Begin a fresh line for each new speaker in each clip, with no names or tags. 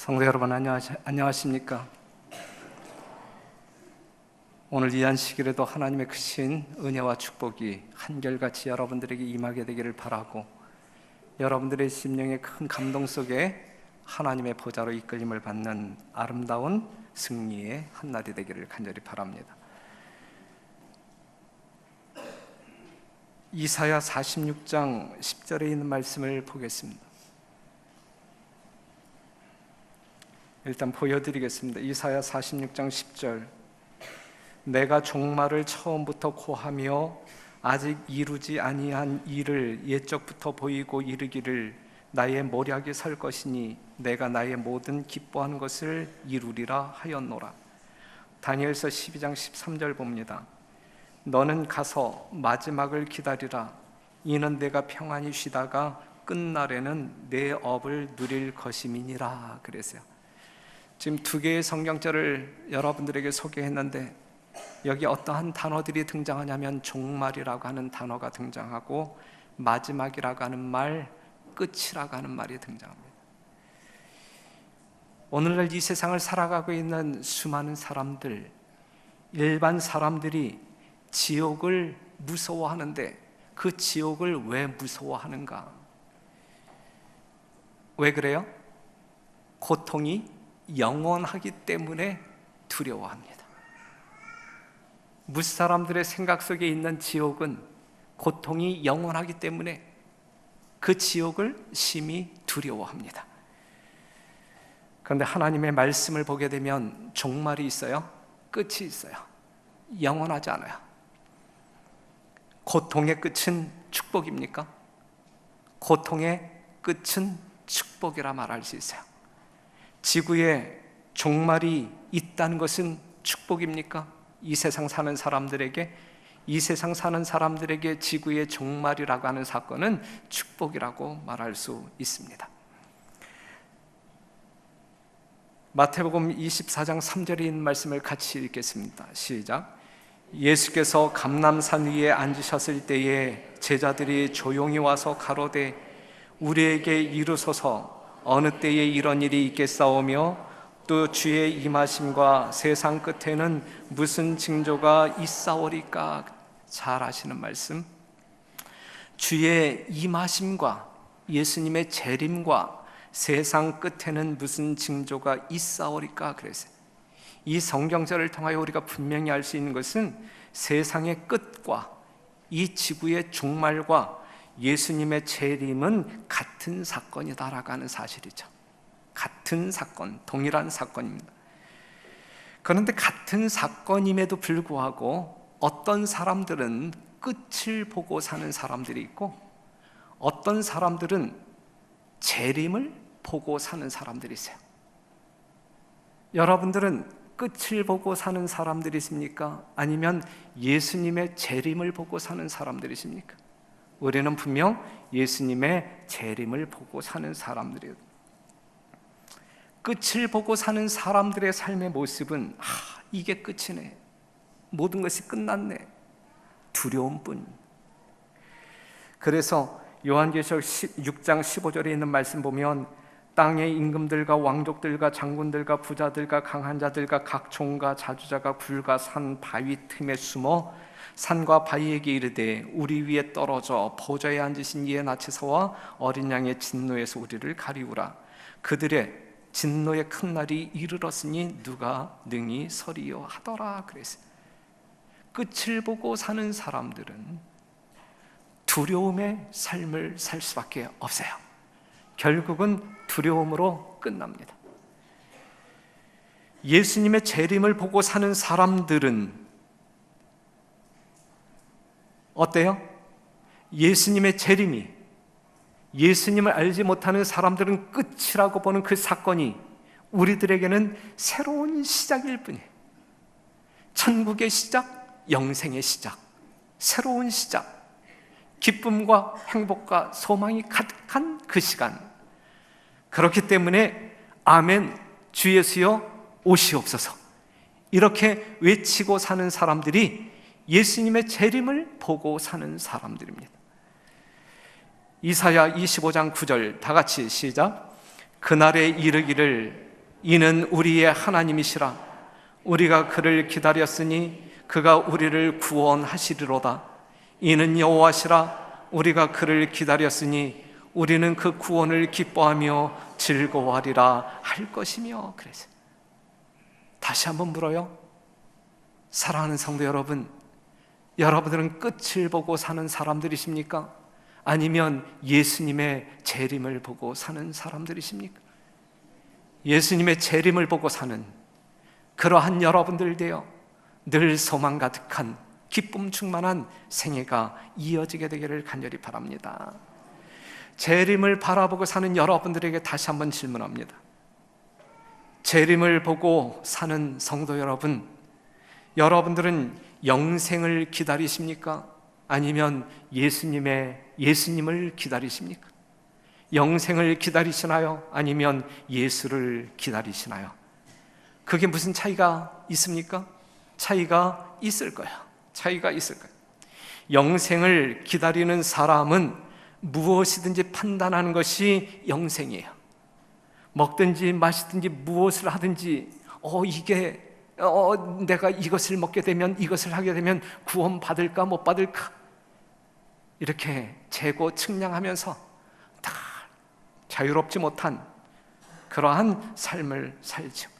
성도 여러분, 안녕하십니까? 오늘 이 안식일에도 하나님의 크신 은혜와 축복이 한결같이 여러분들에게 임하게 되기를 바라고, 여러분들의 심령의 큰 감동 속에 하나님의 보좌로 이끌림을 받는 아름다운 승리의 한날이 되기를 간절히 바랍니다. 이사야 46장 10절에 있는 말씀을 보겠습니다. 일단 보여드리겠습니다. 이사야 46장 10절. 내가 종말을 처음부터 고하며 아직 이루지 아니한 일을 옛적부터 보이고 이르기를 나의 모략이 설 것이니 내가 나의 모든 기뻐하는 것을 이루리라 하였노라. 다니엘서 12장 13절 봅니다. 너는 가서 마지막을 기다리라. 이는 내가 평안히 쉬다가 끝날에는 내 업을 누릴 것임이니라. 그랬어요. 지금 두 개의 성경절을 여러분들에게 소개했는데, 여기 어떠한 단어들이 등장하냐면 종말이라고 하는 단어가 등장하고 마지막이라고 하는 말, 끝이라고 하는 말이 등장합니다. 오늘날 이 세상을 살아가고 있는 수많은 사람들, 일반 사람들이 지옥을 무서워하는데 그 지옥을 왜 무서워하는가? 왜 그래요? 고통이 영원하기 때문에 두려워합니다. 무사람들의 생각 속에 있는 지옥은 고통이 영원하기 때문에 그 지옥을 심히 두려워합니다. 그런데 하나님의 말씀을 보게 되면 종말이 있어요? 끝이 있어요. 영원하지 않아요. 고통의 끝은 축복입니까? 고통의 끝은 축복이라 말할 수 있어요. 지구에 종말이 있다는 것은 축복입니까? 이 세상 사는 사람들에게 지구의 종말이라고 하는 사건은 축복이라고 말할 수 있습니다. 마태복음 24장 3절에 있는 말씀을 같이 읽겠습니다. 시작. 예수께서 감람산 위에 앉으셨을 때에 제자들이 조용히 와서 가로되 우리에게 이르소서 어느 때에 이런 일이 있겠사오며 또 주의 임하심과 세상 끝에는 무슨 징조가 있사오리까? 잘 아시는 말씀. 주의 임하심과 예수님의 재림과 세상 끝에는 무슨 징조가 있사오리까? 그랬어요. 이 성경절을 통하여 우리가 분명히 알 수 있는 것은 세상의 끝과 이 지구의 종말과 예수님의 재림은 같은 사건이다라고 하는 사실이죠. 같은 사건, 동일한 사건입니다. 그런데 같은 사건임에도 불구하고 어떤 사람들은 끝을 보고 사는 사람들이 있고 어떤 사람들은 재림을 보고 사는 사람들이 있어요. 여러분들은 끝을 보고 사는 사람들이십니까? 아니면 예수님의 재림을 보고 사는 사람들이십니까? 우리는 분명 예수님의 재림을 보고 사는 사람들이에요. 끝을 보고 사는 사람들의 삶의 모습은 이게 끝이네, 모든 것이 끝났네, 두려움뿐. 그래서 요한계시록 6장 15절에 있는 말씀 보면 땅의 임금들과 왕족들과 장군들과 부자들과 강한 자들과 각 종과 자주자가 굴과 산 바위 틈에 숨어 산과 바위에게 이르되 우리 위에 떨어져 보좌에 앉으신 이의 나치서와 어린 양의 진노에서 우리를 가리우라. 그들의 진노의 큰 날이 이르렀으니 누가 능히 서리요 하더라. 그랬어요. 끝을 보고 사는 사람들은 두려움의 삶을 살 수밖에 없어요. 결국은 두려움으로 끝납니다. 예수님의 재림을 보고 사는 사람들은 어때요? 예수님의 재림이, 예수님을 알지 못하는 사람들은 끝이라고 보는 그 사건이 우리들에게는 새로운 시작일 뿐이에요. 천국의 시작, 영생의 시작, 새로운 시작, 기쁨과 행복과 소망이 가득한 그 시간. 그렇기 때문에 아멘, 주 예수여 오시옵소서, 이렇게 외치고 사는 사람들이 예수님의 재림을 보고 사는 사람들입니다. 이사야 25장 9절 다 같이 시작. 그날에 이르기를 이는 우리의 하나님이시라. 우리가 그를 기다렸으니 그가 우리를 구원하시리로다. 이는 여호와시라. 우리가 그를 기다렸으니 우리는 그 구원을 기뻐하며 즐거워하리라 할 것이며. 그래서 다시 한번 물어요. 사랑하는 성도 여러분, 여러분들은 끝을 보고 사는 사람들이십니까? 아니면 예수님의 재림을 보고 사는 사람들이십니까? 예수님의 재림을 보고 사는 그러한 여러분들 되어 늘 소망 가득한 기쁨 충만한 생애가 이어지게 되기를 간절히 바랍니다. 재림을 바라보고 사는 여러분들에게 다시 한번 질문합니다. 재림을 보고 사는 성도 여러분, 여러분들은 영생을 기다리십니까? 아니면 예수님을 기다리십니까? 영생을 기다리시나요? 아니면 예수를 기다리시나요? 그게 무슨 차이가 있습니까? 차이가 있을 거예요. 차이가 있을 거예요. 영생을 기다리는 사람은 무엇이든지 판단하는 것이 영생이에요. 먹든지 마시든지 무엇을 하든지 내가 이것을 먹게 되면, 이것을 하게 되면 구원 받을까 못 받을까, 이렇게 재고 측량하면서 다 자유롭지 못한 그러한 삶을 살죠.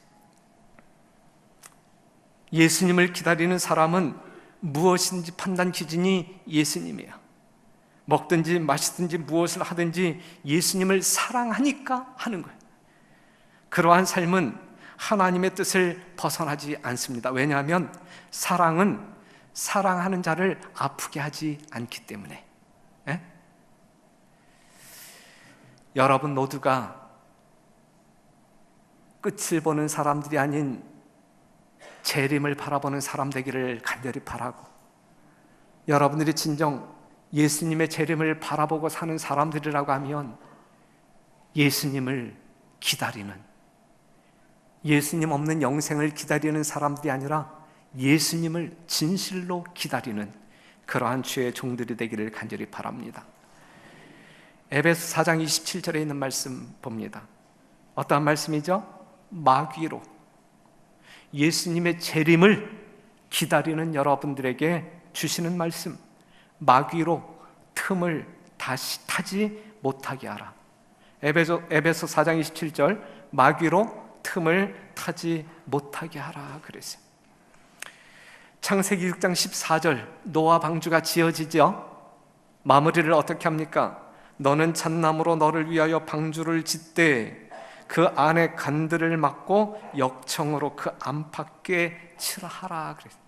예수님을 기다리는 사람은 무엇인지 판단 기준이 예수님이에요. 먹든지 마시든지 무엇을 하든지 예수님을 사랑하니까 하는 거예요. 그러한 삶은 하나님의 뜻을 벗어나지 않습니다. 왜냐하면 사랑은 사랑하는 자를 아프게 하지 않기 때문에. 여러분 모두가 끝을 보는 사람들이 아닌 재림을 바라보는 사람 되기를 간절히 바라고, 여러분들이 진정 예수님의 재림을 바라보고 사는 사람들이라고 하면 예수님을 기다리는, 예수님 없는 영생을 기다리는 사람들이 아니라 예수님을 진실로 기다리는 그러한 주의 종들이 되기를 간절히 바랍니다. 에베소 4장 27절에 있는 말씀 봅니다. 어떠한 말씀이죠? 마귀로, 예수님의 재림을 기다리는 여러분들에게 주시는 말씀, 마귀로 틈을 다시 타지 못하게 하라. 에베소 4장 27절, 마귀로 틈을 타지 못하게 하라 그랬어요. 창세기 6장 14절, 노아 방주가 지어지죠. 마무리를 어떻게 합니까? 너는 잣나무로 너를 위하여 방주를 짓되 그 안에 간들을 막고 역청으로 그 안팎에 칠하라 그랬어요.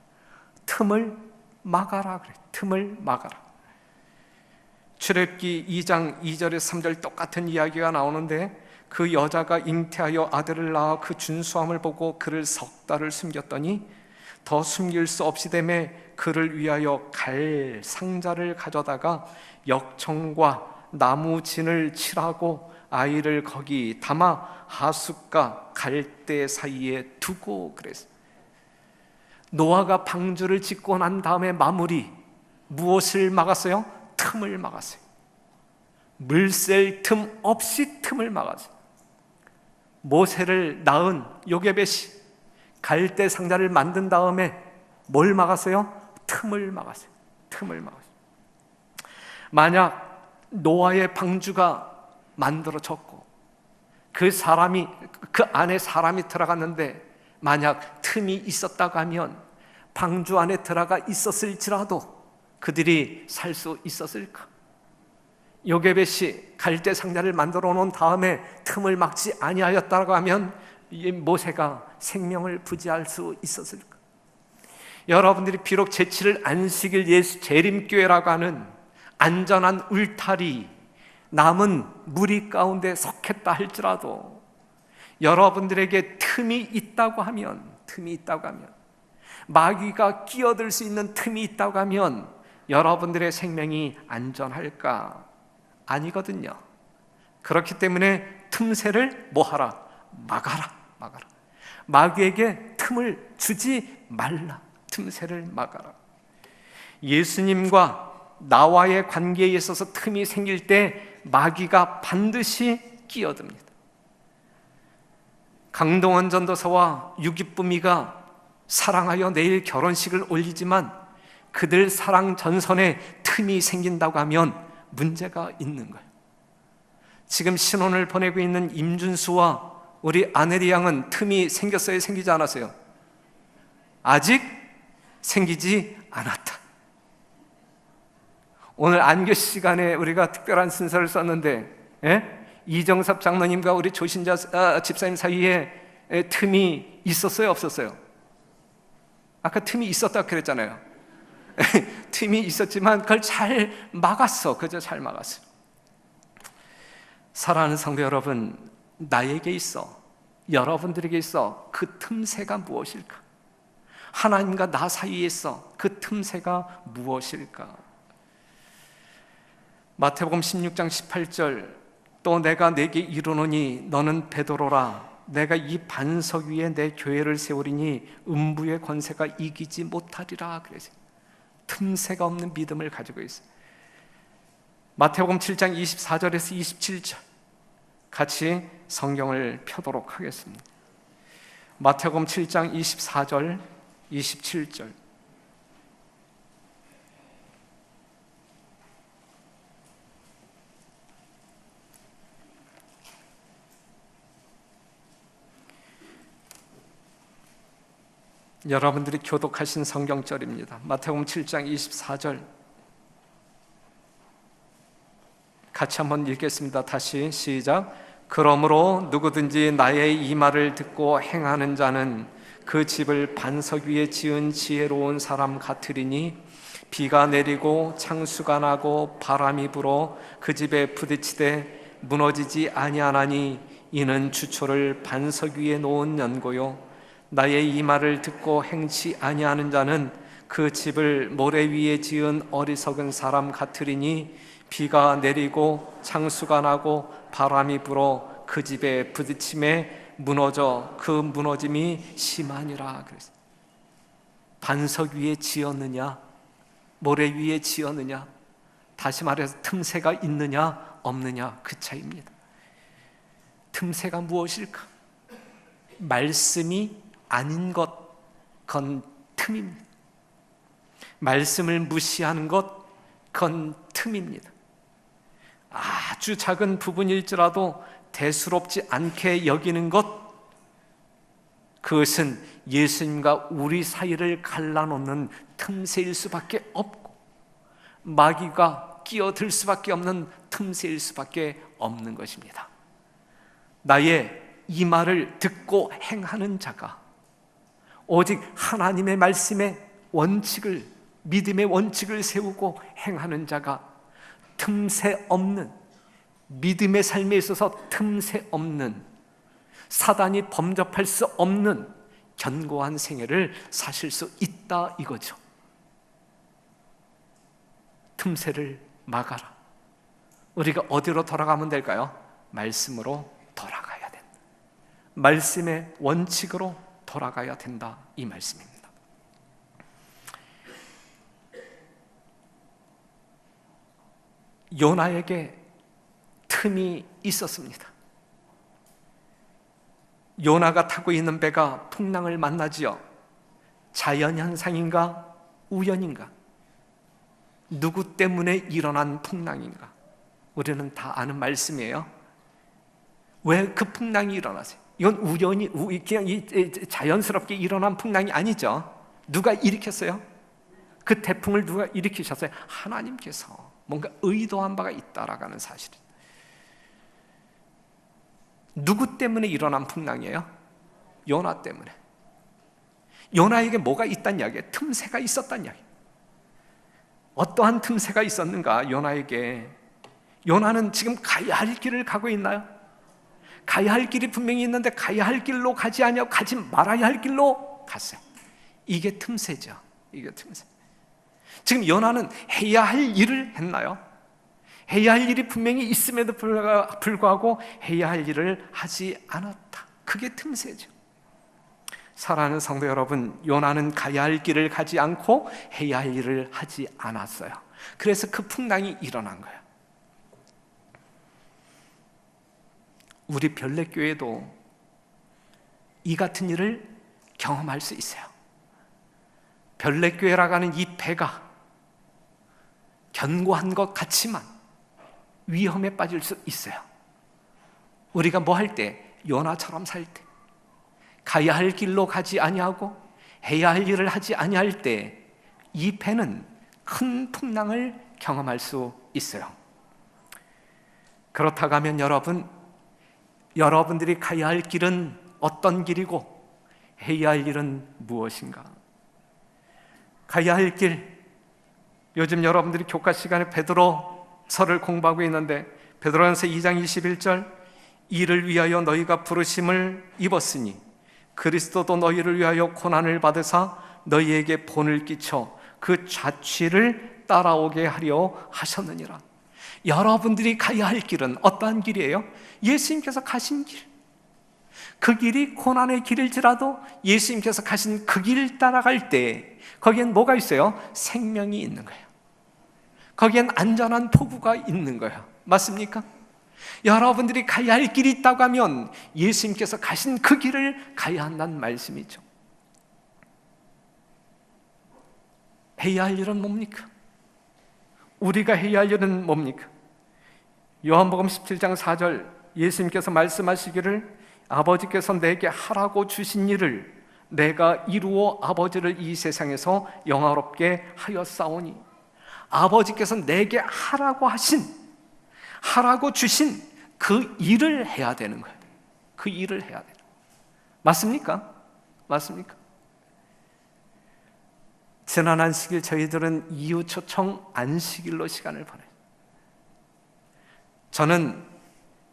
틈을 막아라 그랬어요. 틈을 막아라. 출애굽기 2장 2절에서 3절 똑같은 이야기가 나오는데, 그 여자가 잉태하여 아들을 낳아 그 준수함을 보고 그를 석 달을 숨겼더니 더 숨길 수 없이 되매 그를 위하여 갈 상자를 가져다가 역청과 나무 진을 칠하고 아이를 거기 담아 하숫과 갈대 사이에 두고 그랬어요. 노아가 방주를 짓고 난 다음에 마무리, 무엇을 막았어요? 틈을 막았어요. 물샐 틈 없이 틈을 막았어요. 모세를 낳은 요게벳이 갈대 상자를 만든 다음에 뭘 막았어요? 틈을 막았어요. 틈을 막았어요. 만약 노아의 방주가 만들어졌고 그 안에 사람이 들어갔는데 만약 틈이 있었다고 하면 방주 안에 들어가 있었을지라도 그들이 살 수 있었을까? 요게벳이 갈대 상자를 만들어 놓은 다음에 틈을 막지 아니하였다고 하면 이 모세가 생명을 부지할 수 있었을까? 여러분들이 비록 제7일 안식일 예수 재림교회라고 하는 안전한 울타리, 남은 무리 가운데 속했다 할지라도 여러분들에게 틈이 있다고 하면, 마귀가 끼어들 수 있는 틈이 있다고 하면 여러분들의 생명이 안전할까? 아니거든요. 그렇기 때문에 틈새를 뭐하라? 막아라. 마귀에게 틈을 주지 말라. 틈새를 막아라. 예수님과 나와의 관계에 있어서 틈이 생길 때 마귀가 반드시 끼어듭니다. 강동원 전도사와 유기쁨이가 사랑하여 내일 결혼식을 올리지만 그들 사랑 전선에 틈이 생긴다고 하면 문제가 있는 거예요. 지금 신혼을 보내고 있는 임준수와 우리 아내리 양은 틈이 생겼어요? 생기지 않았어요? 아직 생기지 않았다. 오늘 안교 시간에 우리가 특별한 순서를 썼는데 이정섭 장로님과 우리 조신자 집사님 사이에 틈이 있었어요? 없었어요? 아까 틈이 있었다고 그랬잖아요. 틈이 있었지만 그걸 잘 막았어. 그저 잘 막았어. 사랑하는 성도 여러분, 나에게 있어, 여러분들에게 있어 그 틈새가 무엇일까? 하나님과 나 사이에 있어 그 틈새가 무엇일까? 마태복음 16장 18절, 또 내가 내게 이르노니 너는 베드로라, 내가 이 반석 위에 내 교회를 세우리니 음부의 권세가 이기지 못하리라. 그래서 틈새가 없는 믿음을 가지고 있어요. 마태복음 7장 24절에서 27절 같이 성경을 펴도록 하겠습니다. 마태복음 7장 24절 27절. 여러분들이 교독하신 성경절입니다. 마태복음 7장 24절 같이 한번 읽겠습니다. 다시 시작. 그러므로 누구든지 나의 이 말을 듣고 행하는 자는 그 집을 반석 위에 지은 지혜로운 사람 같으리니 비가 내리고 창수가 나고 바람이 불어 그 집에 부딪히되 무너지지 아니하나니 이는 주초를 반석 위에 놓은 연고요. 나의 이 말을 듣고 행치 아니하는 자는 그 집을 모래 위에 지은 어리석은 사람 같으리니 비가 내리고 창수가 나고 바람이 불어 그 집에 부딪힘에 무너져 그 무너짐이 심하니라. 그랬어요. 반석 위에 지었느냐 모래 위에 지었느냐, 다시 말해서 틈새가 있느냐 없느냐, 그 차이입니다. 틈새가 무엇일까? 말씀이 아닌 것, 그건 틈입니다. 말씀을 무시하는 것, 그건 틈입니다. 아주 작은 부분일지라도 대수롭지 않게 여기는 것, 그것은 예수님과 우리 사이를 갈라놓는 틈새일 수밖에 없고 마귀가 끼어들 수밖에 없는 틈새일 수밖에 없는 것입니다. 나의 이 말을 듣고 행하는 자가 오직 하나님의 말씀의 원칙을, 믿음의 원칙을 세우고 행하는 자가 틈새 없는, 믿음의 삶에 있어서 틈새 없는, 사단이 범접할 수 없는 견고한 생애를 사실 수 있다 이거죠. 틈새를 막아라. 우리가 어디로 돌아가면 될까요? 말씀으로 돌아가야 된다. 말씀의 원칙으로 돌아가야 된다, 이 말씀입니다. 요나에게 틈이 있었습니다. 요나가 타고 있는 배가 풍랑을 만나지요. 자연현상인가 우연인가? 누구 때문에 일어난 풍랑인가? 우리는 다 아는 말씀이에요. 왜 그 풍랑이 일어나세요? 이건 우연히 그냥 자연스럽게 일어난 풍랑이 아니죠. 누가 일으켰어요? 그 태풍을 누가 일으키셨어요? 하나님께서 뭔가 의도한 바가 있다라는 사실입니다. 누구 때문에 일어난 풍랑이에요? 요나 때문에. 요나에게 뭐가 있단 이야기예요? 틈새가 있었단 이야기예요. 어떠한 틈새가 있었는가? 요나에게. 요나는 지금 가야 할 길을 가고 있나요? 가야 할 길이 분명히 있는데 가야 할 길로 가지 아니하고 가지 말아야 할 길로 갔어요. 이게 틈새죠. 이게 틈새. 지금 요나는 해야 할 일을 했나요? 해야 할 일이 분명히 있음에도 불구하고 해야 할 일을 하지 않았다. 그게 틈새죠. 사랑하는 성도 여러분, 요나는 가야 할 길을 가지 않고 해야 할 일을 하지 않았어요. 그래서 그 풍랑이 일어난 거예요. 우리 별내교회도 이 같은 일을 경험할 수 있어요. 별내교회라고 하는 이 배가 견고한 것 같지만 위험에 빠질 수 있어요. 우리가 뭐 할 때, 요나처럼 살 때, 가야 할 길로 가지 아니하고 해야 할 일을 하지 아니할 때 이 배는 큰 풍랑을 경험할 수 있어요. 그렇다고 하면 여러분들이 가야 할 길은 어떤 길이고 해야 할 일은 무엇인가? 가야 할 길, 요즘 여러분들이 교과 시간에 베드로서를 공부하고 있는데 베드로전서 2장 21절, 이를 위하여 너희가 부르심을 입었으니 그리스도도 너희를 위하여 고난을 받으사 너희에게 본을 끼쳐 그 자취를 따라오게 하려 하셨느니라. 여러분들이 가야 할 길은 어떠한 길이에요? 예수님께서 가신 길. 그 길이 고난의 길일지라도 예수님께서 가신 그 길 따라갈 때 거기엔 뭐가 있어요? 생명이 있는 거예요. 거기엔 안전한 포구가 있는 거예요. 맞습니까? 여러분들이 가야 할 길이 있다고 하면 예수님께서 가신 그 길을 가야 한다는 말씀이죠. 해야 할 일은 뭡니까? 우리가 해야 할 일은 뭡니까? 요한복음 17장 4절, 예수님께서 말씀하시기를 아버지께서 내게 하라고 주신 일을 내가 이루어 아버지를 이 세상에서 영화롭게 하였사오니, 아버지께서 내게 하라고 주신 그 일을 해야 되는 거예요. 그 일을 해야 돼요. 맞습니까? 맞습니까? 지난 안식일 저희들은 이웃초청 안식일로 시간을 보내요. 저는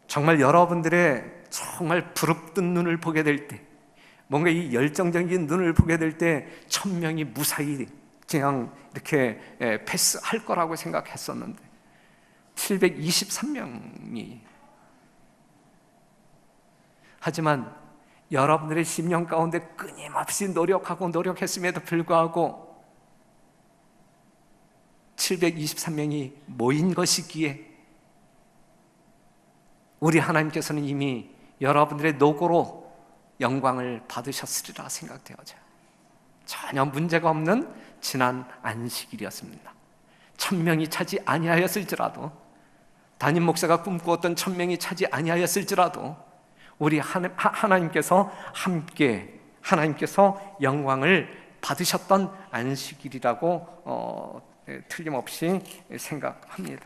정말 여러분들의 정말 부릅뜬 눈을 보게 될 때, 뭔가 이 열정적인 눈을 보게 될 때 1000명이 무사히 그냥 이렇게 패스할 거라고 생각했었는데 723명이, 하지만 여러분들의 심령 가운데 끊임없이 노력했음에도 불구하고 723명이 모인 것이기에 우리 하나님께서는 이미 여러분들의 노고로 영광을 받으셨으리라 생각되어져요. 전혀 문제가 없는 지난 안식일이었습니다. 1000명이 차지 아니하였을지라도, 담임 목사가 꿈꾸었던 1000명이 차지 아니하였을지라도 우리 하나님께서 함께 영광을 받으셨던 안식일이라고 틀림없이 생각합니다.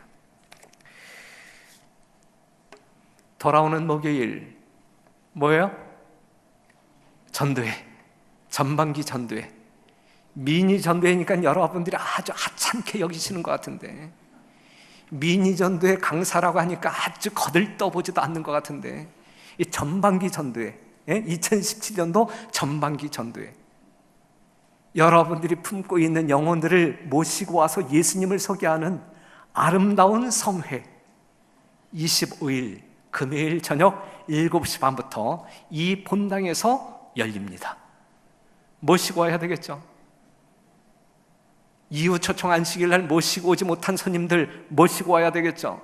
돌아오는 목요일 뭐예요? 전도회, 전반기 전도회. 미니 전도회니까 여러분들이 아주 하찮게 여기시는 것 같은데, 미니 전도회 강사라고 하니까 아주 거들떠보지도 않는 것 같은데, 이 전반기 전도회, 2017년도 전반기 전도회, 여러분들이 품고 있는 영혼들을 모시고 와서 예수님을 소개하는 아름다운 성회, 25일 금요일 저녁 7시 반부터 이 본당에서 열립니다. 모시고 와야 되겠죠. 이웃 초청 안식일 날 모시고 오지 못한 손님들 모시고 와야 되겠죠.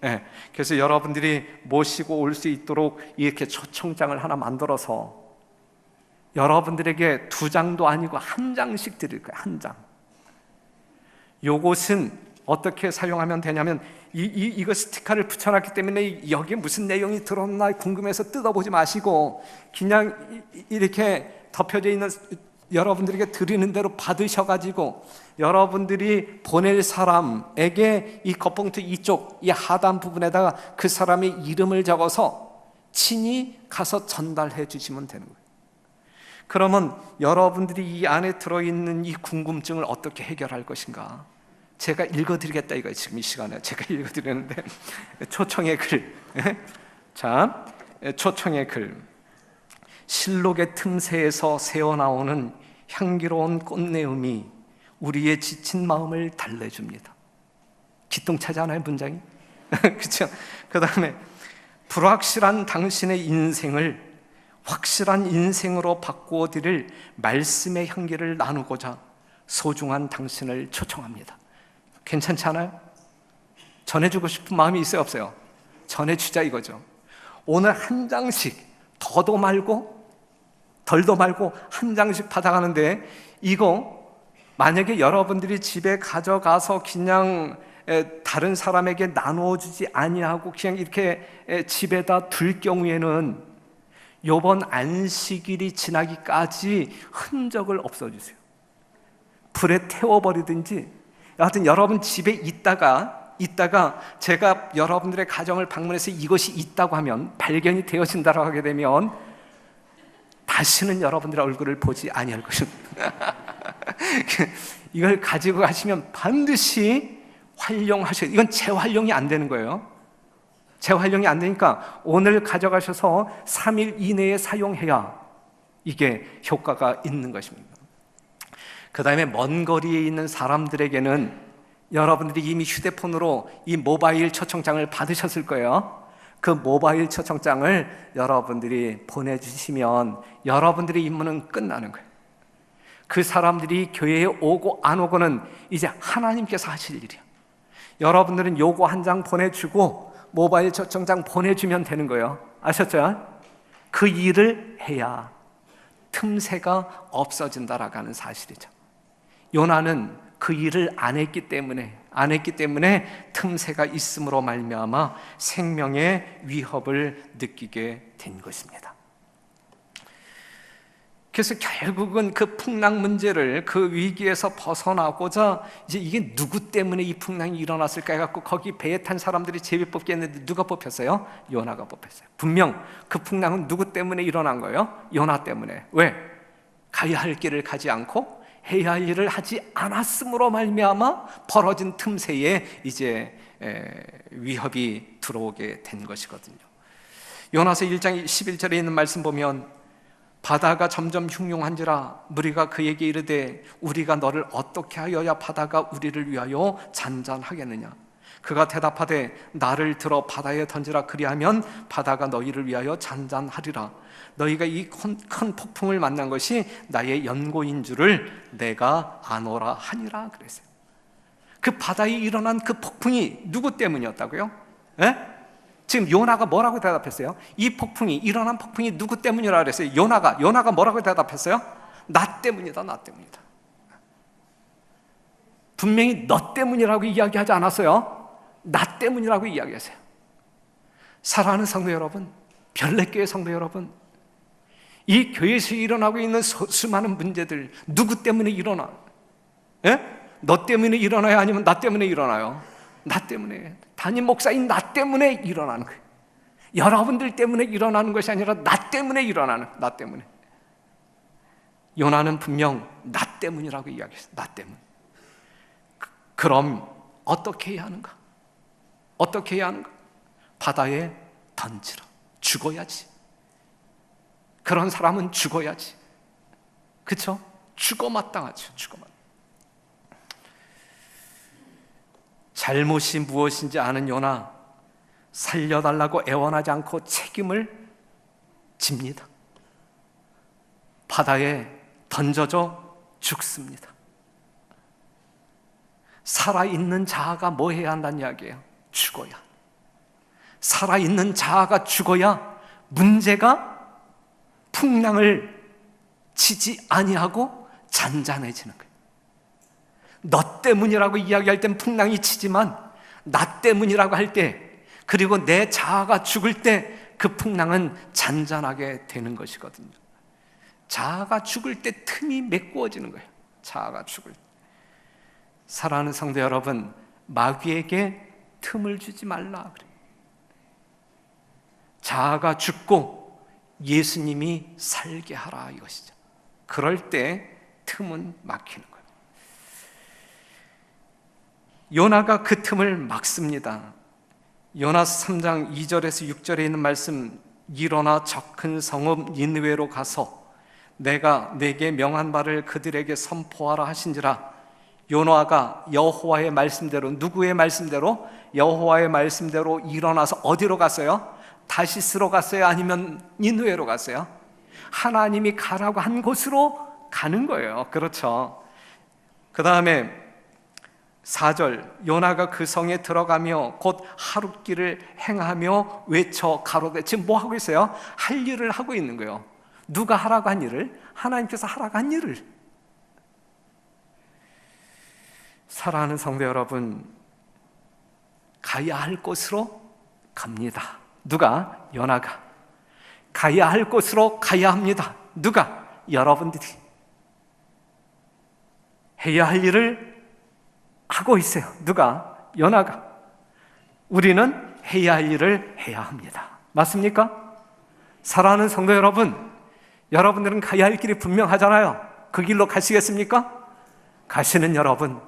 네, 그래서 여러분들이 모시고 올 수 있도록 이렇게 초청장을 하나 만들어서 여러분들에게 2장도 아니고 1장씩 드릴 거예요. 1장. 요것은 어떻게 사용하면 되냐면 이거 스티커를 붙여놨기 때문에 여기에 무슨 내용이 들었나 궁금해서 뜯어보지 마시고 그냥 이렇게 덮여져 있는, 여러분들에게 드리는 대로 받으셔가지고 여러분들이 보낼 사람에게 이 겉봉투 이쪽 이 하단 부분에다가 그 사람의 이름을 적어서 친히 가서 전달해 주시면 되는 거예요. 그러면 여러분들이 이 안에 들어있는 이 궁금증을 어떻게 해결할 것인가, 제가 읽어드리겠다 이거예요. 지금 이 시간에 제가 읽어드리는데, 초청의 글. 자, 초청의 글. 실록의 틈새에서 새어나오는 향기로운 꽃내음이 우리의 지친 마음을 달래줍니다. 기똥차지 않아요, 문장이? 그렇죠? 그 다음에 불확실한 당신의 인생을 확실한 인생으로 바꾸어 드릴 말씀의 향기를 나누고자 소중한 당신을 초청합니다. 괜찮지 않아요? 전해주고 싶은 마음이 있어요, 없어요? 전해주자 이거죠. 오늘 1장씩 더도 말고 덜도 말고 한 장씩 받아가는데, 이거 만약에 여러분들이 집에 가져가서 그냥 다른 사람에게 나누어주지 아니하고 그냥 이렇게 집에다 둘 경우에는 요번 안식일이 지나기까지 흔적을 없어주세요. 불에 태워버리든지, 하여튼 여러분 집에 있다가 제가 여러분들의 가정을 방문해서 이것이 있다고 하면, 발견이 되어진다고 하게 되면 다시는 여러분들의 얼굴을 보지 아니할 것입니다. 이걸 가지고 가시면 반드시 활용하셔야 돼요. 이건 재활용이 안 되는 거예요. 재활용이 안 되니까 오늘 가져가셔서 3일 이내에 사용해야 이게 효과가 있는 것입니다. 그 다음에 먼 거리에 있는 사람들에게는 여러분들이 이미 휴대폰으로 이 모바일 초청장을 받으셨을 거예요. 그 모바일 초청장을 여러분들이 보내주시면 여러분들의 임무는 끝나는 거예요. 그 사람들이 교회에 오고 안 오고는 이제 하나님께서 하실 일이에요. 여러분들은 요거 한 장 보내주고 모바일 초청장 보내주면 되는 거예요. 아셨죠? 그 일을 해야 틈새가 없어진다라고 하는 사실이죠. 요나는 그 일을 안 했기 때문에 틈새가 있음으로 말미암아 생명의 위협을 느끼게 된 것입니다. 그래서 결국은 그 풍랑 문제를, 그 위기에서 벗어나고자 이제 이게 누구 때문에 이 풍랑이 일어났을까 해갖고 거기 배에 탄 사람들이 제비 뽑겠는데 누가 뽑혔어요? 요나가 뽑혔어요. 분명 그 풍랑은 누구 때문에 일어난 거예요? 요나 때문에. 왜? 가야 할 길을 가지 않고 해야 할 일을 하지 않았음으로 말미암아 벌어진 틈새에 이제 위협이 들어오게 된 것이거든요. 요나서 1장 11절에 있는 말씀 보면, 바다가 점점 흉흉한지라 무리가 그에게 이르되 우리가 너를 어떻게 하여야 바다가 우리를 위하여 잔잔하겠느냐. 그가 대답하되 나를 들어 바다에 던지라. 그리하면 바다가 너희를 위하여 잔잔하리라. 너희가 이 큰 폭풍을 만난 것이 나의 연고인 줄을 내가 아노라 하니라 그랬어요. 그 바다에 일어난 그 폭풍이 누구 때문이었다고요? 지금 요나가 뭐라고 대답했어요? 이 폭풍이, 일어난 폭풍이 누구 때문이라고 그랬어요? 요나가 뭐라고 대답했어요? 나 때문이다, 나 때문이다. 분명히 너 때문이라고 이야기하지 않았어요. 나 때문이라고 이야기하세요. 사랑하는 성도 여러분, 별내교회 성도 여러분, 이 교회에서 일어나고 있는 수많은 문제들 누구 때문에 일어나? 너 때문에 일어나요? 아니면 나 때문에 일어나요? 나 때문에. 담임 목사인 나 때문에 일어나는 거예요. 여러분들 때문에 일어나는 것이 아니라 나 때문에 일어나는, 나 때문에. 요나는 분명 나 때문이라고 이야기했어요. 나 때문. 그럼 어떻게 해야 하는가? 어떻게 해야 하는가? 바다에 던지라. 죽어야지. 그런 사람은 죽어야지. 그렇죠? 죽어 마땅하죠. 죽어 마땅. 잘못이 무엇인지 아는 요나, 살려달라고 애원하지 않고 책임을 집니다. 바다에 던져져 죽습니다. 살아있는 자아가 뭐 해야 한다는 이야기예요? 죽어야. 살아있는 자아가 죽어야 문제가 풍랑을 치지 아니하고 잔잔해지는 거예요. 너 때문이라고 이야기할 땐 풍랑이 치지만 나 때문이라고 할 때, 그리고 내 자아가 죽을 때 그 풍랑은 잔잔하게 되는 것이거든요. 자아가 죽을 때 틈이 메꾸어지는 거예요. 자아가 죽을 때. 사랑하는 성도 여러분, 마귀에게 틈을 주지 말라 그래요. 자아가 죽고 예수님이 살게 하라 이것이죠. 그럴 때 틈은 막히는 거예요. 요나가 그 틈을 막습니다. 요나서 3장 2절에서 6절에 있는 말씀, 일어나 저 큰 성읍 니느웨로 가서 내가 내게 명한 바를 그들에게 선포하라 하신지라. 요나가 여호와의 말씀대로, 누구의 말씀대로? 여호와의 말씀대로 일어나서 어디로 갔어요? 다시스로 갔어요? 아니면 니느웨로 갔어요? 하나님이 가라고 한 곳으로 가는 거예요. 그렇죠. 그 다음에 4절, 요나가 그 성에 들어가며 곧 하룻길을 행하며 외쳐 가로되. 지금 뭐 하고 있어요? 할 일을 하고 있는 거예요. 누가 하라고 한 일을? 하나님께서 하라고 한 일을. 사랑하는 성도 여러분, 가야 할 곳으로 갑니다. 누가? 요나가. 가야 할 곳으로 가야 합니다. 누가? 여러분들이. 해야 할 일을 하고 있어요. 누가? 요나가. 우리는 해야 할 일을 해야 합니다. 맞습니까? 사랑하는 성도 여러분, 여러분들은 가야 할 길이 분명하잖아요. 그 길로 가시겠습니까? 가시는 여러분,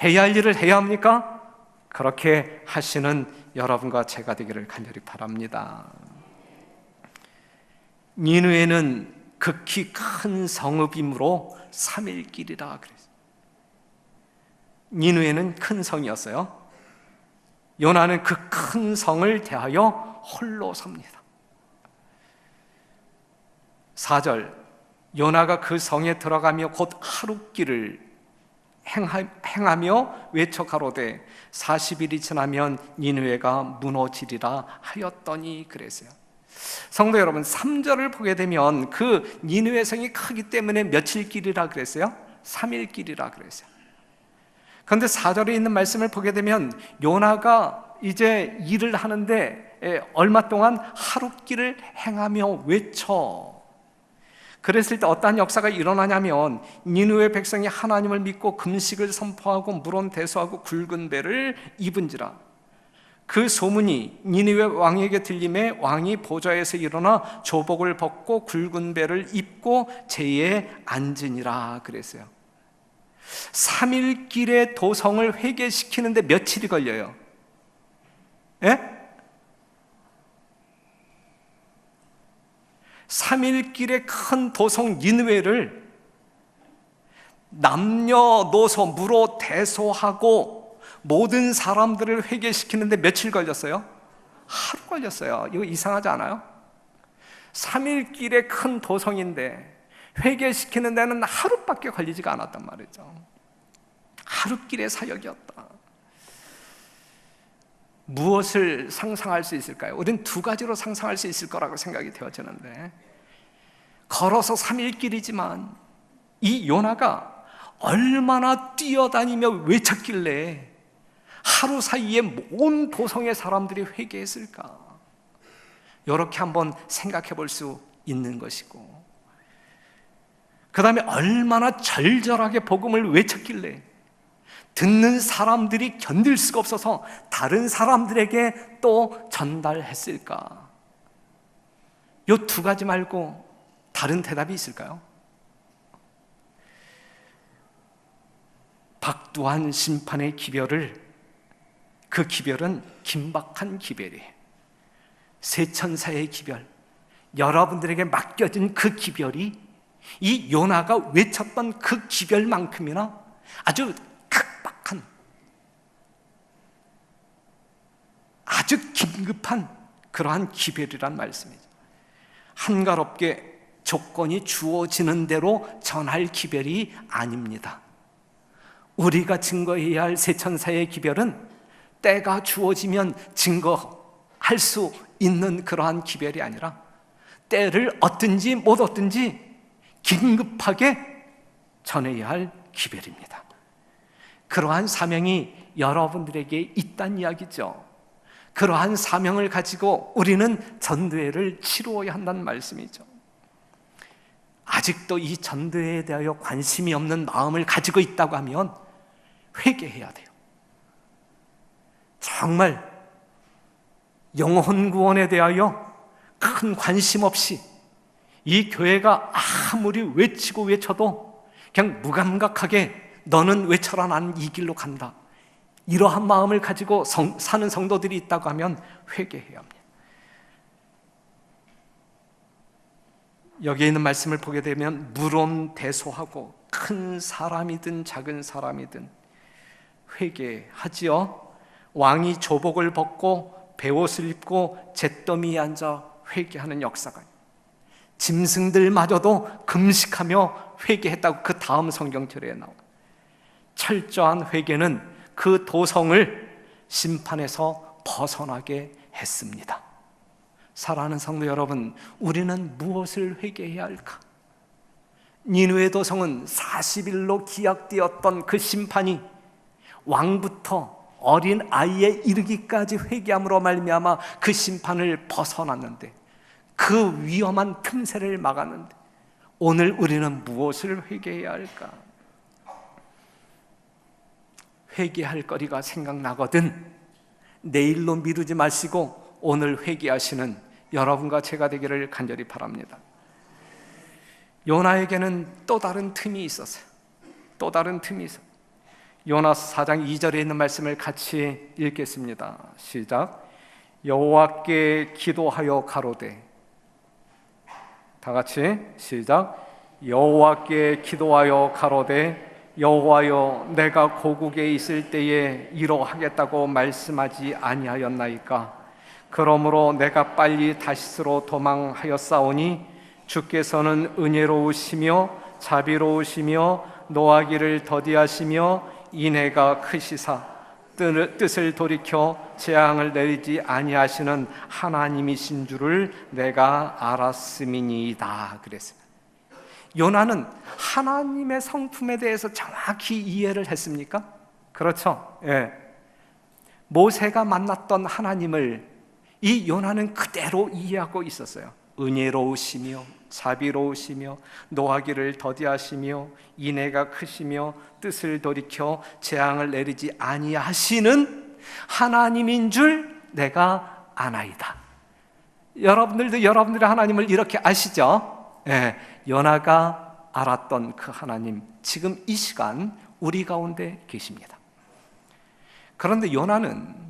해야 할 일을 해야 합니까? 그렇게 하시는 여러분과 제가 되기를 간절히 바랍니다. 니느웨는 극히 큰 성읍이므로 3일 길이라 그랬어요. 니느웨는 큰 성이었어요. 요나는 그 큰 성을 대하여 홀로 섭니다. 4절, 요나가 그 성에 들어가며 곧 하룻길을 행하며 외쳐 가로되 40일이 지나면 니느웨가 무너지리라 하였더니 그랬어요. 성도 여러분, 3절을 보게 되면 그 니느웨 성이 크기 때문에 며칠 길이라 그랬어요? 3일 길이라 그랬어요. 그런데 4절에 있는 말씀을 보게 되면 요나가 이제 일을 하는데 얼마 동안 하룻길을 행하며 외쳐. 그랬을 때 어떠한 역사가 일어나냐면 니느웨 백성이 하나님을 믿고 금식을 선포하고 물론 대소하고 굵은 배를 입은지라. 그 소문이 니느웨 왕에게 들림에 왕이 보좌에서 일어나 조복을 벗고 굵은 배를 입고 제에 앉으니라 그랬어요. 3일 길의 도성을 회개시키는데 며칠이 걸려요? 예? 3일 길의 큰 도성 니느웨를 남녀노소 무로 대소하고 모든 사람들을 회개시키는데 며칠 걸렸어요? 하루 걸렸어요. 이거 이상하지 않아요? 3일 길의 큰 도성인데 회개시키는 데는 하루밖에 걸리지가 않았단 말이죠. 하루길의 사역이었다. 무엇을 상상할 수 있을까요? 우리는 두 가지로 상상할 수 있을 거라고 생각이 되어지는데, 걸어서 3일 길이지만 이 요나가 얼마나 뛰어다니며 외쳤길래 하루 사이에 온 도성의 사람들이 회개했을까? 이렇게 한번 생각해 볼 수 있는 것이고, 그 다음에 얼마나 절절하게 복음을 외쳤길래 듣는 사람들이 견딜 수가 없어서 다른 사람들에게 또 전달했을까? 이 두 가지 말고 다른 대답이 있을까요? 박두한 심판의 기별을, 그 기별은 긴박한 기별이에요. 세천사의 기별, 여러분들에게 맡겨진 그 기별이 이 요나가 외쳤던 그 기별만큼이나 아주 각박한, 아주 긴급한 그러한 기별이란 말씀이죠. 한가롭게 조건이 주어지는 대로 전할 기별이 아닙니다. 우리가 증거해야 할 세천사의 기별은 때가 주어지면 증거할 수 있는 그러한 기별이 아니라 때를 얻든지 못 얻든지 긴급하게 전해야 할 기별입니다. 그러한 사명이 여러분들에게 있다는 이야기죠. 그러한 사명을 가지고 우리는 전도회를 치루어야 한다는 말씀이죠. 아직도 이 전도회에 대하여 관심이 없는 마음을 가지고 있다고 하면 회개해야 돼요. 정말 영혼 구원에 대하여 큰 관심 없이 이 교회가 아무리 외치고 외쳐도 그냥 무감각하게 너는 외쳐라, 나는 이 길로 간다, 이러한 마음을 가지고 사는 성도들이 있다고 하면 회개해야 합니다. 여기에 있는 말씀을 보게 되면 물론 대소하고 큰 사람이든 작은 사람이든 회개하지요. 왕이 조복을 벗고 베옷을 입고 잿더미에 앉아 회개하는 역사가, 짐승들마저도 금식하며 회개했다고 그 다음 성경절에 나옵니다. 철저한 회개는 그 도성을 심판에서 벗어나게 했습니다. 사랑하는 성도 여러분, 우리는 무엇을 회개해야 할까? 니느웨 도성은 40일로 기약되었던 그 심판이 왕부터 어린 아이에 이르기까지 회개함으로 말미암아 그 심판을 벗어났는데, 그 위험한 틈새를 막았는데, 오늘 우리는 무엇을 회개해야 할까? 회개할 거리가 생각나거든 내일로 미루지 마시고 오늘 회개하시는 여러분과 제가 되기를 간절히 바랍니다. 요나에게는 또 다른 틈이 있었어요. 또 다른 틈이 있어요. 요나서 4장 2절에 있는 말씀을 같이 읽겠습니다. 시작. 여호와께 기도하여 가로되, 다 같이 시작. 여호와께 기도하여 가로되, 여호와여, 내가 고국에 있을 때에 이러하겠다고 말씀하지 아니하였나이까? 그러므로 내가 빨리 다시스로 도망하였사오니 주께서는 은혜로우시며 자비로우시며 노하기를 더디하시며 인애가 크시사 뜻을 돌이켜 재앙을 내리지 아니하시는 하나님이신 줄을 내가 알았음이니이다. 그랬어요. 요나는 하나님의 성품에 대해서 정확히 이해를 했습니까? 그렇죠. 예. 모세가 만났던 하나님을 이 요나는 그대로 이해하고 있었어요. 은혜로우시며 자비로우시며 노하기를 더디하시며 인애가 크시며 뜻을 돌이켜 재앙을 내리지 아니하시는 하나님인 줄 내가 아나이다. 여러분들도 여러분들의 하나님을 이렇게 아시죠? 예, 요나가 알았던 그 하나님, 지금 이 시간 우리 가운데 계십니다. 그런데 요나는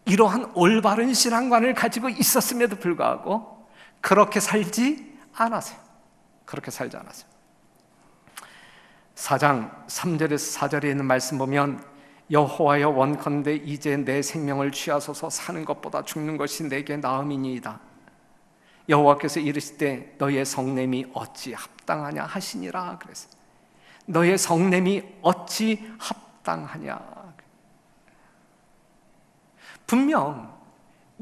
이러한 올바른 신앙관을 가지고 있었음에도 불구하고 그렇게 살지 않았어요. 그렇게 살지 않았어요. 4장 3절에서 4절에 있는 말씀 보면, 여호와여, 원컨대 이제 내 생명을 취하소서. 사는 것보다 죽는 것이 내게 나음이니이다. 여호와께서 이르시되 너의 성냄이 어찌 합당하냐 하시니라. 그랬어요. 너의 성냄이 어찌 합당하냐. 분명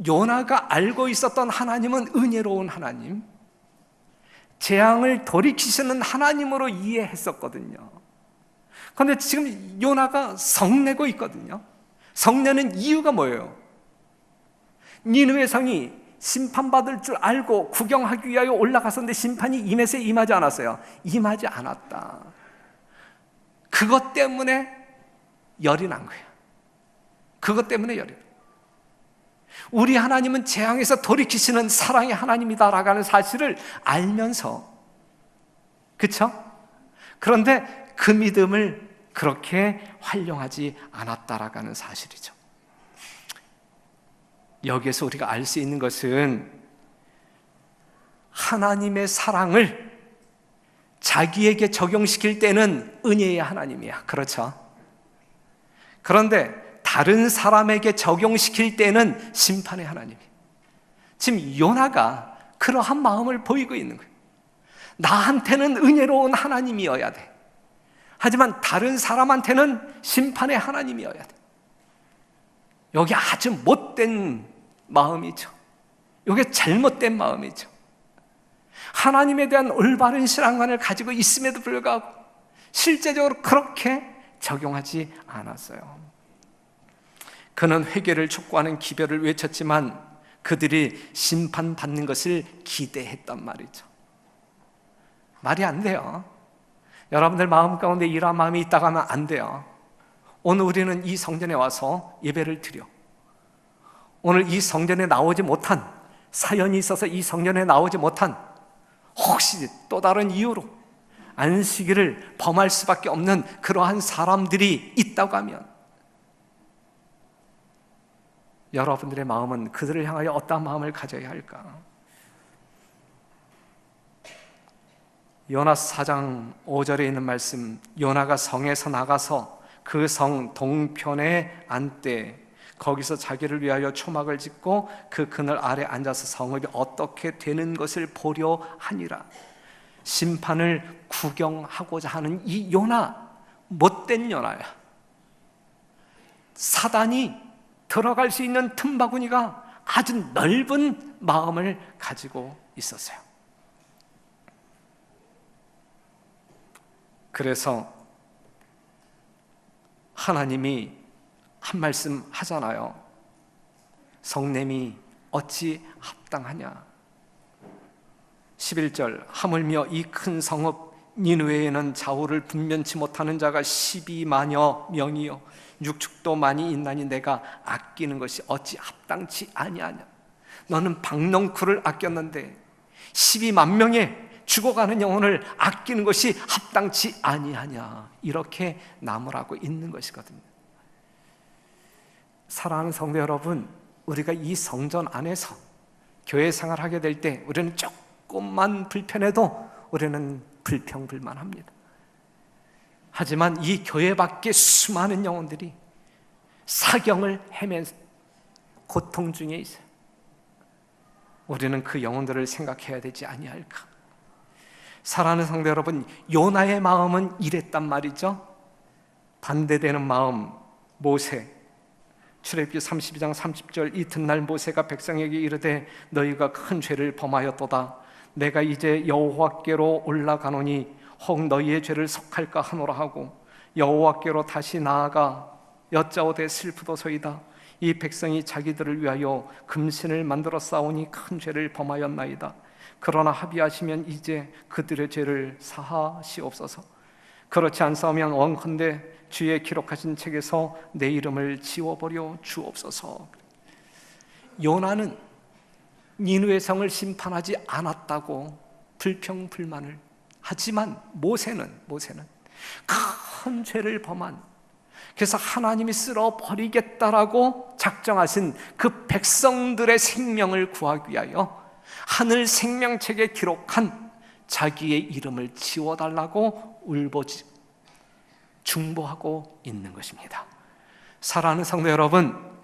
요나가 알고 있었던 하나님은 은혜로운 하나님, 재앙을 돌이키시는 하나님으로 이해했었거든요. 그런데 지금 요나가 성내고 있거든요. 성내는 이유가 뭐예요? 니느웨 성이 심판받을 줄 알고 구경하기 위하여 올라갔었는데 심판이 임했어요? 임하지 않았어요? 임하지 않았다. 그것 때문에 열이 난 거예요. 그것 때문에 열이 난 거예요. 우리 하나님은 재앙에서 돌이키시는 사랑의 하나님이다라고 하는 사실을 알면서, 그렇죠? 그런데 그 믿음을 그렇게 활용하지 않았다라고 하는 사실이죠. 여기에서 우리가 알 수 있는 것은 하나님의 사랑을 자기에게 적용시킬 때는 은혜의 하나님이야. 그렇죠? 그런데 다른 사람에게 적용시킬 때는 심판의 하나님이에요. 지금 요나가 그러한 마음을 보이고 있는 거예요. 나한테는 은혜로운 하나님이어야 돼. 하지만 다른 사람한테는 심판의 하나님이어야 돼. 여기 아주 못된 마음이죠. 이게 잘못된 마음이죠. 하나님에 대한 올바른 신앙관을 가지고 있음에도 불구하고 실제적으로 그렇게 적용하지 않았어요. 그는 회개를 촉구하는 기별을 외쳤지만 그들이 심판받는 것을 기대했단 말이죠. 말이 안 돼요. 여러분들 마음 가운데 이러한 마음이 있다고 하면 안 돼요. 오늘 우리는 이 성전에 와서 예배를 드려, 오늘 이 성전에 나오지 못한, 사연이 있어서 이 성전에 나오지 못한, 혹시 또 다른 이유로 안식일을 범할 수밖에 없는 그러한 사람들이 있다고 하면 여러분들의 마음은 그들을 향하여 어떤 마음을 가져야 할까? 요나서 4장 5절에 있는 말씀, 요나가 성에서 나가서 그 성 동편에 앉되 거기서 자기를 위하여 초막을 짓고 그 그늘 아래 앉아서 성읍이 어떻게 되는 것을 보려 하니라. 심판을 구경하고자 하는 이 요나, 못된 요나야. 사단이 들어갈 수 있는 틈바구니가 아주 넓은 마음을 가지고 있었어요. 그래서 하나님이 한 말씀 하잖아요. 성냄이 어찌 합당하냐. 11절, 하물며 이 큰 성읍 니느웨에는 좌우를 분변치 못하는 자가 12만여 명이요 육축도 많이 있나니 내가 아끼는 것이 어찌 합당치 아니하냐. 너는 박넝쿨을 아꼈는데 12만 명의 죽어가는 영혼을 아끼는 것이 합당치 아니하냐. 이렇게 나무라고 있는 것이거든요. 사랑하는 성도 여러분, 우리가 이 성전 안에서 교회 생활하게 될 때 우리는 조금만 불편해도 우리는 불평불만합니다. 하지만 이 교회 밖에 수많은 영혼들이 사경을 헤매면서 고통 중에 있어요. 우리는 그 영혼들을 생각해야 되지 아니할까. 사랑하는 성도 여러분, 요나의 마음은 이랬단 말이죠. 반대되는 마음, 모세. 출애굽기 32장 30절, 이튿날 모세가 백성에게 이르되 너희가 큰 죄를 범하였도다. 내가 이제 여호와께로 올라가노니 혹 너희의 죄를 속할까 하노라 하고 여호와께로 다시 나아가 여짜오되 슬프도소이다. 이 백성이 자기들을 위하여 금신을 만들어 싸우니 큰 죄를 범하였나이다. 그러나 합의하시면 이제 그들의 죄를 사하시옵소서. 그렇지 않사오면 원컨대 주의 기록하신 책에서 내 이름을 지워버려 주옵소서. 요나는 니느웨 성을 심판하지 않았다고 불평불만을 하지만 모세는 큰 죄를 범한, 그래서 하나님이 쓸어버리겠다라고 작정하신 그 백성들의 생명을 구하기 위하여 하늘 생명책에 기록한 자기의 이름을 지워달라고 울부짖고 중보하고 있는 것입니다. 사랑하는 성도 여러분,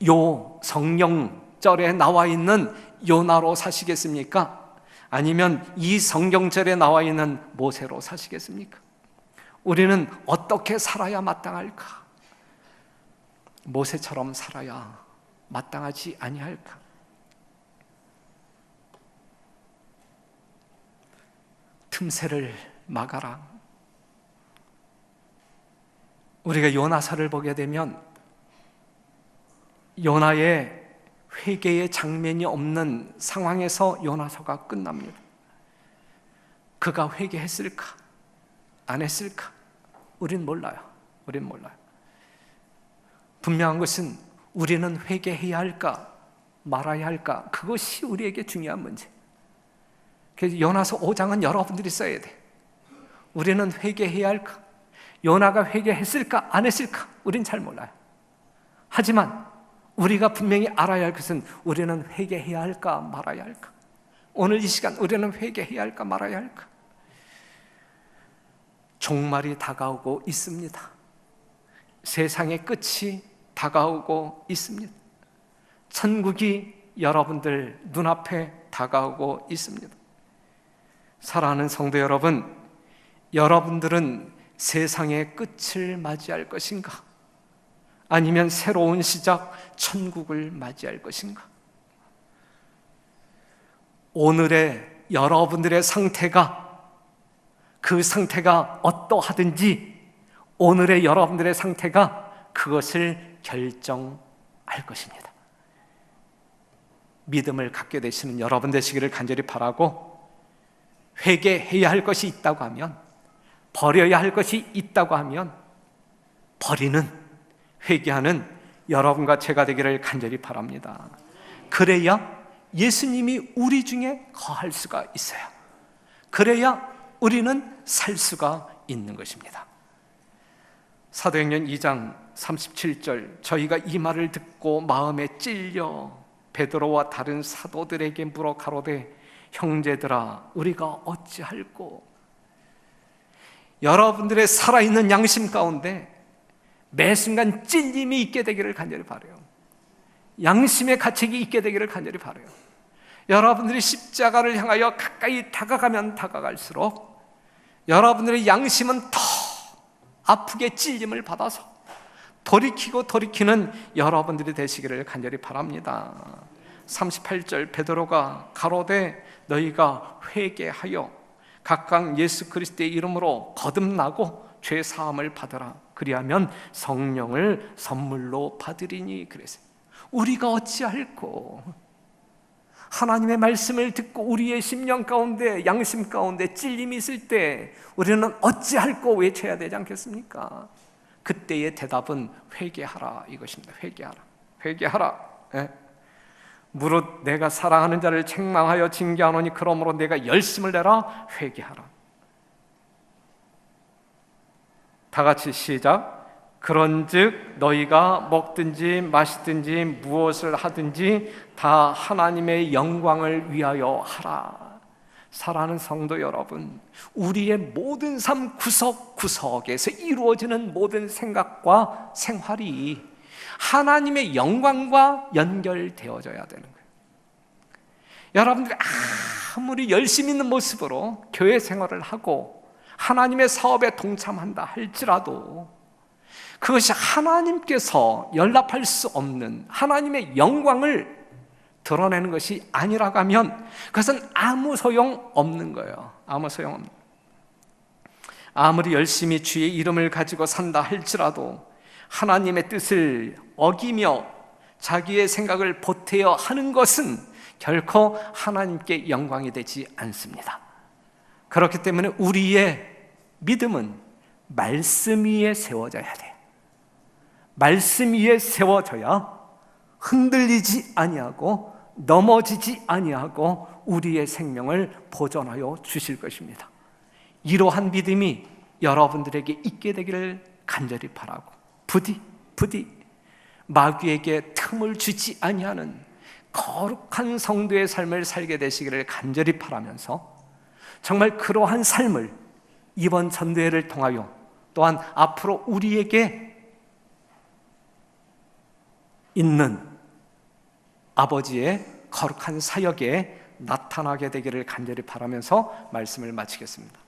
요 성경절에 나와 있는 요나로 사시겠습니까? 아니면 이 성경절에 나와 있는 모세로 사시겠습니까? 우리는 어떻게 살아야 마땅할까? 모세처럼 살아야 마땅하지 아니할까? 틈새를 막아라. 우리가 요나서를 보게 되면 요나의 회개의 장면이 없는 상황에서 요나서가 끝납니다. 그가 회개했을까? 안 했을까? 우린 몰라요. 분명한 것은 우리는 회개해야 할까? 말아야 할까? 그것이 우리에게 중요한 문제. 그래서 요나서 5장은 여러분들이 써야 돼. 우리는 회개해야 할까? 요나가 회개했을까? 안 했을까? 우린 잘 몰라요. 하지만 우리가 분명히 알아야 할 것은 우리는 회개해야 할까? 말아야 할까? 오늘 이 시간 우리는 회개해야 할까? 말아야 할까? 종말이 다가오고 있습니다. 세상의 끝이 다가오고 있습니다. 천국이 여러분들 눈앞에 다가오고 있습니다. 사랑하는 성도 여러분, 여러분들은 세상의 끝을 맞이할 것인가? 아니면 새로운 시작, 천국을 맞이할 것인가? 오늘의 여러분들의 상태가, 그 상태가 어떠하든지 오늘의 여러분들의 상태가 그것을 결정할 것입니다. 믿음을 갖게 되시는 여러분 되시기를 간절히 바라고, 회개해야 할 것이 있다고 하면, 버려야 할 것이 있다고 하면 버리는, 회개하는 여러분과 제가 되기를 간절히 바랍니다. 그래야 예수님이 우리 중에 거할 수가 있어요. 그래야 우리는 살 수가 있는 것입니다. 사도행전 2장 37절, 저희가 이 말을 듣고 마음에 찔려 베드로와 다른 사도들에게 물어 가로되 형제들아 우리가 어찌할꼬. 여러분들의 살아있는 양심 가운데 매 순간 찔림이 있게 되기를 간절히 바라요. 양심의 가책이 있게 되기를 간절히 바라요. 여러분들이 십자가를 향하여 가까이 다가가면 다가갈수록 여러분들의 양심은 더 아프게 찔림을 받아서 돌이키고 돌이키는 여러분들이 되시기를 간절히 바랍니다. 38절 베드로가 가로되 너희가 회개하여 각각 예수 그리스도의 이름으로 거듭나고 죄 사함을 받으라. 그리하면 성령을 선물로 받으리니 그랬어요. 우리가 어찌할꼬? 하나님의 말씀을 듣고 우리의 심령 가운데, 양심 가운데 찔림이 있을 때 우리는 어찌할꼬 외쳐야 되지 않겠습니까? 그때의 대답은 회개하라 이것입니다. 회개하라. 회개하라. 예? 무릇 내가 사랑하는 자를 책망하여 징계하노니 그러므로 내가 열심을 내라. 회개하라. 다 같이 시작. 그런즉 너희가 먹든지 마시든지 무엇을 하든지 다 하나님의 영광을 위하여 하라. 사랑하는 성도 여러분, 우리의 모든 삶 구석구석에서 이루어지는 모든 생각과 생활이 하나님의 영광과 연결되어져야 되는 거예요. 여러분들이 아무리 열심히 있는 모습으로 교회 생활을 하고 하나님의 사업에 동참한다 할지라도 그것이 하나님께서 연락할 수 없는 하나님의 영광을 드러내는 것이 아니라고 하면 그것은 아무 소용 없는 거예요. 아무 소용 없는 거예요. 아무리 열심히 주의 이름을 가지고 산다 할지라도 하나님의 뜻을 어기며 자기의 생각을 보태어 하는 것은 결코 하나님께 영광이 되지 않습니다. 그렇기 때문에 우리의 믿음은 말씀 위에 세워져야 돼요. 말씀 위에 세워져야 흔들리지 아니하고 넘어지지 아니하고 우리의 생명을 보존하여 주실 것입니다. 이러한 믿음이 여러분들에게 있게 되기를 간절히 바라고 부디 마귀에게 틈을 주지 아니하는 거룩한 성도의 삶을 살게 되시기를 간절히 바라면서 정말 그러한 삶을 이번 전도회를 통하여 또한 앞으로 우리에게 있는 아버지의 거룩한 사역에 나타나게 되기를 간절히 바라면서 말씀을 마치겠습니다.